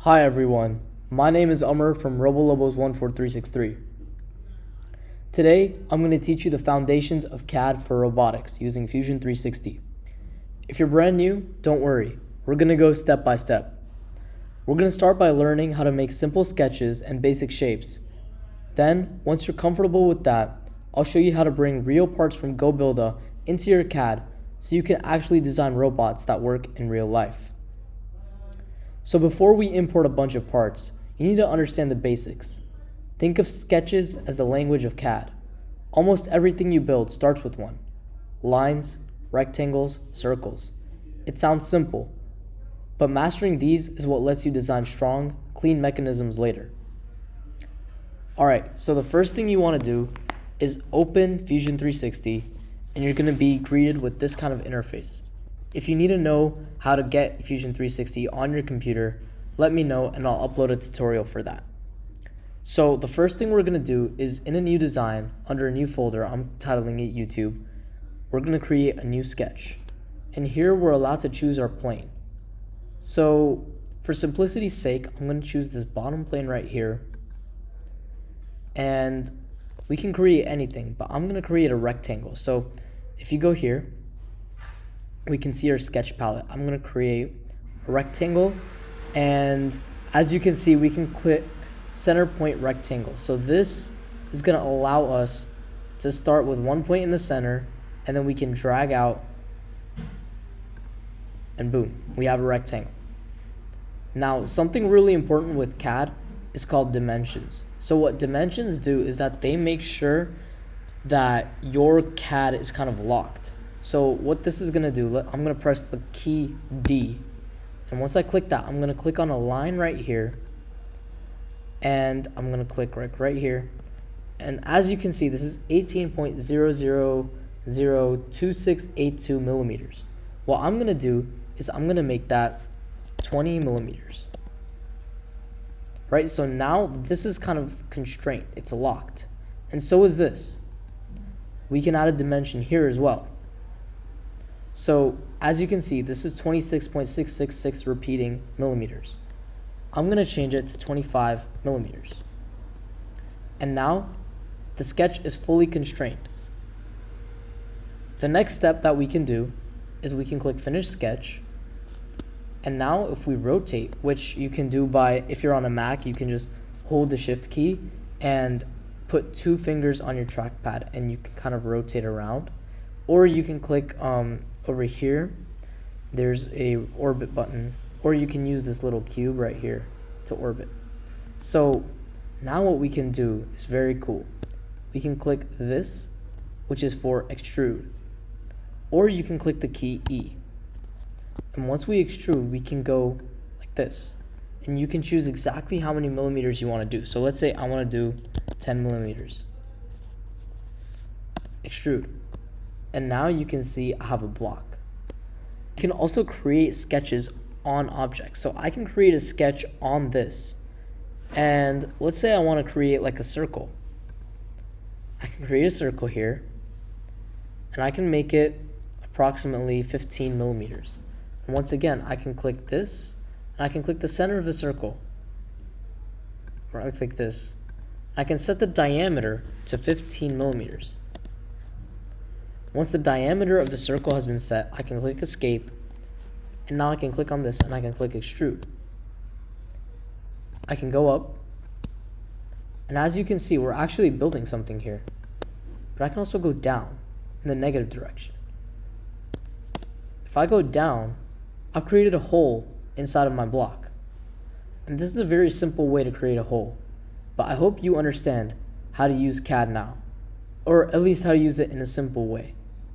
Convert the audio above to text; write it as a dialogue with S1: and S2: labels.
S1: Hi everyone, my name is Umar from RoboLobos14363. Today, I'm going to teach you the foundations of CAD for robotics using Fusion 360. If you're brand new, don't worry, we're going to go step by step. We're going to start by learning how to make simple sketches and basic shapes. Then, once you're comfortable with that, I'll show you how to bring real parts from GoBuilda into your CAD so you can actually design robots that work in real life. So before we import a bunch of parts, you need to understand the basics. Think of sketches as the language of CAD. Almost everything you build starts with one. Lines, rectangles, circles. It sounds simple, but mastering these is what lets you design strong, clean mechanisms later. Alright, so the first thing you want to do is open Fusion 360 and you're going to be greeted with this kind of interface. If you need to know how to get Fusion 360 on your computer, let me know and I'll upload a tutorial for that. So the first thing we're going to do is in a new design, under a new folder, I'm titling it YouTube, we're going to create a new sketch. And here we're allowed to choose our plane. So for simplicity's sake, I'm going to choose this bottom plane right here. And we can create anything, but I'm going to create a rectangle. So if you go here, we can see our sketch palette. I'm going to create a rectangle, and as you can see, we can click center point rectangle. So this is going to allow us to start with one point in the center, and then we can drag out, and boom, we have a rectangle. Now, something really important with CAD is called dimensions. So what dimensions do is that they make sure that your CAD is kind of locked. So what this is going to do, I'm going to press the key D. And once I click that, I'm going to click on a line right here. And I'm going to click right here. And as you can see, this is 18.0002682 millimeters. What I'm going to do is I'm going to make that 20 millimeters. Right, so now this is kind of constrained. It's locked. And so is this. We can add a dimension here as well. So as you can see, this is 26.666 repeating millimeters. I'm going to change it to 25 millimeters. And now the sketch is fully constrained. The next step that we can do is we can click Finish Sketch. And now if we rotate, which you can do by, if you're on a Mac, you can just hold the Shift key and put two fingers on your trackpad and you can kind of rotate around. Or you can click over here, there's a orbit button, or you can use this little cube right here to orbit. So now what we can do is very cool. We can click this, which is for extrude, or you can click the key E. And once we extrude, we can go like this, and you can choose exactly how many millimeters you want to do. So let's say I want to do 10 millimeters. Extrude. And now you can see I have a block. You can also create sketches on objects. So I can create a sketch on this. And let's say I want to create like a circle. I can create a circle here. And I can make it approximately 15 millimeters. And once again, I can click this. And I can click the center of the circle. Or I click this. I can set the diameter to 15 millimeters. Once the diameter of the circle has been set, I can click Escape, and now I can click on this and I can click Extrude. I can go up, and as you can see, we're actually building something here. But I can also go down in the negative direction. If I go down, I've created a hole inside of my block. And this is a very simple way to create a hole, but I hope you understand how to use CAD now, or at least how to use it in a simple way.